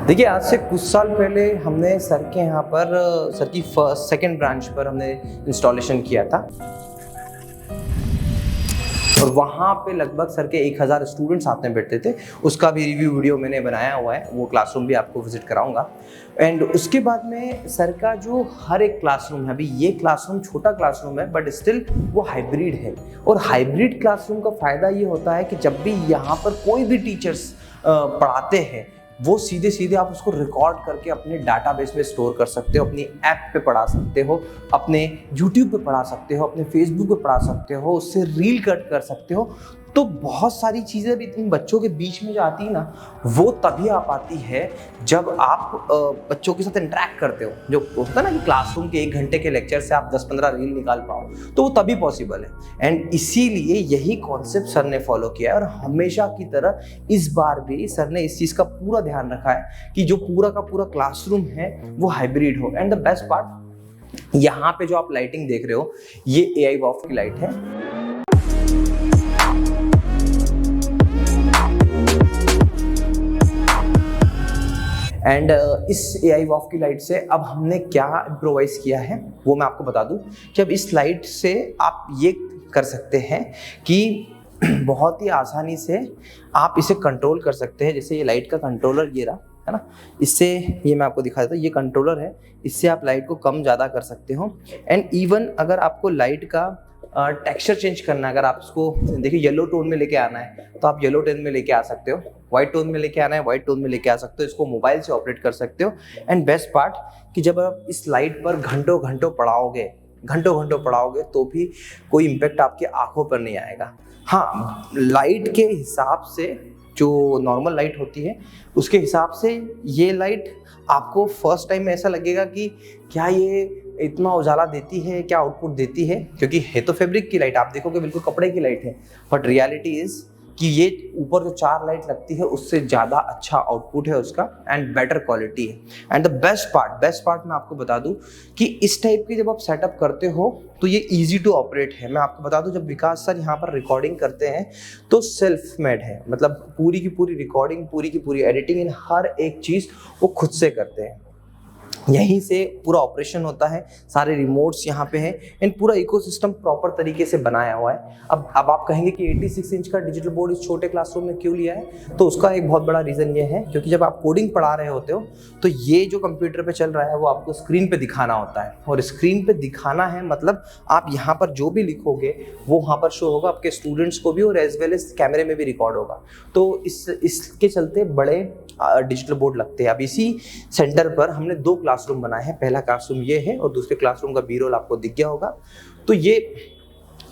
देखिए, आज से कुछ साल पहले हमने सर के यहाँ पर सर की सेकंड ब्रांच पर हमने इंस्टॉलेशन किया था और वहाँ पे लगभग सर के 1000 स्टूडेंट्स साथ में बैठते थे। उसका भी रिव्यू वीडियो मैंने बनाया हुआ है, वो क्लासरूम भी आपको विजिट कराऊंगा। एंड उसके बाद में सर का जो हर एक क्लासरूम है, अभी ये क्लासरूम छोटा क्लासरूम है बट स्टिल वो हाइब्रिड है। और हाइब्रिड क्लासरूम का फ़ायदा ये होता है कि जब भी यहाँ पर कोई भी टीचर्स पढ़ाते हैं, वो सीधे सीधे आप उसको रिकॉर्ड करके अपने डाटाबेस में स्टोर कर सकते हो, अपनी ऐप पे पढ़ा सकते हो, अपने यूट्यूब पे पढ़ा सकते हो, अपने फेसबुक पे पढ़ा सकते हो, उससे रील कट कर सकते हो। तो बहुत सारी चीज़ें भी इन बच्चों के बीच में जो आती है ना, वो तभी आ पाती है जब आप बच्चों के साथ इंटरेक्ट करते हो। जो होता है ना कि क्लासरूम के 1 घंटे के लेक्चर से आप 10-15 रील निकाल पाओ, तो वो तभी पॉसिबल है। एंड इसीलिए यही कॉन्सेप्ट सर ने फॉलो किया है और हमेशा की तरह इस बार भी सर ने इस चीज़ का पूरा ध्यान रखा है कि जो पूरा का पूरा क्लासरूम है वो हाइब्रिड हो। एंड द बेस्ट पार्ट, यहाँ पे जो आप लाइटिंग देख रहे हो, ये AI वॉफ की लाइट है। एंड इस AI वॉफ की लाइट से अब हमने क्या इम्प्रोवाइज़ किया है वो मैं आपको बता दूं कि अब इस लाइट से आप ये कर सकते हैं कि बहुत ही आसानी से आप इसे कंट्रोल कर सकते हैं। जैसे ये लाइट का कंट्रोलर ये रहा है ना, इससे ये मैं आपको दिखा देता हूँ, ये कंट्रोलर है, इससे आप लाइट को कम ज़्यादा कर सकते हो। एंड इवन अगर आपको लाइट का टेक्सचर चेंज करना है, अगर आप इसको देखिए येलो टोन में लेके आना है तो आप येलो टोन में लेके आ सकते हो, वाइट टोन में लेके आना है वाइट टोन में लेके आ सकते हो, इसको मोबाइल से ऑपरेट कर सकते हो। एंड बेस्ट पार्ट कि जब आप इस लाइट पर घंटों घंटों पढ़ाओगे तो भी कोई इम्पेक्ट आपके आंखों पर नहीं आएगा। हाँ, लाइट के हिसाब से जो नॉर्मल लाइट होती है उसके हिसाब से ये लाइट आपको फर्स्ट टाइम में ऐसा लगेगा कि क्या ये इतना उजाला देती है, क्या आउटपुट देती है, क्योंकि है तो फैब्रिक की लाइट, आप देखोगे बिल्कुल कपड़े की लाइट है। बट रियलिटी इज कि ये ऊपर जो 4 लाइट लगती है उससे ज़्यादा अच्छा आउटपुट है उसका एंड बेटर क्वालिटी है। एंड द बेस्ट पार्ट मैं आपको बता दूं कि इस टाइप की जब आप सेटअप करते हो तो ये इजी टू ऑपरेट है। मैं आपको बता दूं, जब विकास सर यहाँ पर रिकॉर्डिंग करते हैं तो सेल्फ मेड है, मतलब पूरी की पूरी रिकॉर्डिंग, पूरी की पूरी एडिटिंग, इन हर एक चीज़ वो खुद से करते हैं। यहीं से पूरा ऑपरेशन होता है, सारे रिमोट्स यहाँ पे हैं एंड पूरा इकोसिस्टम प्रॉपर तरीके से बनाया हुआ है। अब आप कहेंगे कि 86 इंच का डिजिटल बोर्ड इस छोटे क्लासरूम में क्यों लिया है, तो उसका एक बहुत बड़ा रीज़न ये है क्योंकि जब आप कोडिंग पढ़ा रहे होते हो तो ये जो कंप्यूटर पे चल रहा है वो आपको स्क्रीन पे दिखाना होता है, और स्क्रीन पे दिखाना है मतलब आप यहाँ पर जो भी लिखोगे वो वहाँ पर शो होगा आपके स्टूडेंट्स को भी, और एज वेल एज कैमरे में भी रिकॉर्ड होगा। तो इसके चलते बड़े डिजिटल बोर्ड लगते हैं। अब इसी सेंटर पर हमने 2 क्लासरूम बनाए हैं, पहला क्लासरूम ये है और दूसरे क्लासरूम का B-रोल आपको दिख गया होगा। तो ये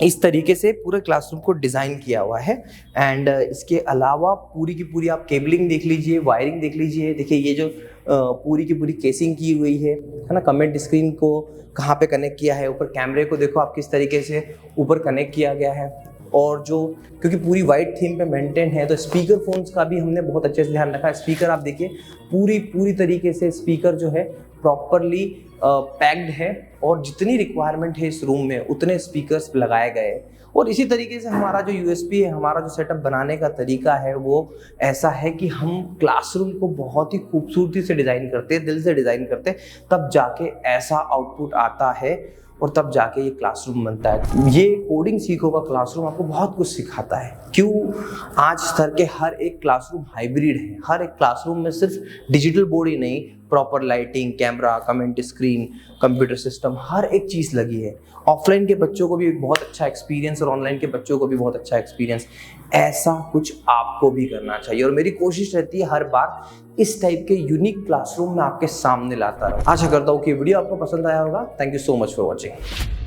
इस तरीके से पूरे क्लासरूम को डिज़ाइन किया हुआ है। एंड इसके अलावा पूरी की पूरी आप केबलिंग देख लीजिए, वायरिंग देख लीजिए। देखिए ये जो पूरी की पूरी केसिंग की हुई है ना, कमेंट स्क्रीन को कहाँ पे कनेक्ट किया है, ऊपर कैमरे को देखो आप किस तरीके से ऊपर कनेक्ट किया गया है। और जो क्योंकि पूरी वाइट थीम पे मेंटेन है तो स्पीकर फोन्स का भी हमने बहुत अच्छे से ध्यान रखा है। स्पीकर आप देखिए पूरी तरीके से स्पीकर जो है प्रॉपरली पैक्ड है, और जितनी रिक्वायरमेंट है इस रूम में उतने स्पीकर्स लगाए गए। और इसी तरीके से हमारा जो USP है, हमारा जो सेटअप बनाने का तरीका है वो ऐसा है कि हम क्लासरूम को बहुत ही खूबसूरती से डिज़ाइन करते हैं, दिल से डिज़ाइन करते हैं, तब जाके ऐसा आउटपुट आता है और तब जाके ये क्लासरूम बनता है। ये कोडिंग सीखो का क्लासरूम आपको बहुत कुछ सिखाता है। क्यों? आज स्तर के हर एक क्लासरूम हाइब्रिड है, हर एक क्लासरूम में सिर्फ डिजिटल बोर्ड ही नहीं, proper lighting, camera, comment screen, computer system, हर एक चीज़ लगी है। ऑफलाइन के बच्चों को भी एक बहुत अच्छा एक्सपीरियंस और ऑनलाइन के बच्चों को भी बहुत अच्छा एक्सपीरियंस। ऐसा कुछ आपको भी करना चाहिए और मेरी कोशिश रहती है हर बार इस टाइप के यूनिक क्लासरूम में आपके सामने लाता रहूं। आशा करता हूँ कि वीडियो आपको पसंद आया होगा। Thank you so much for watching.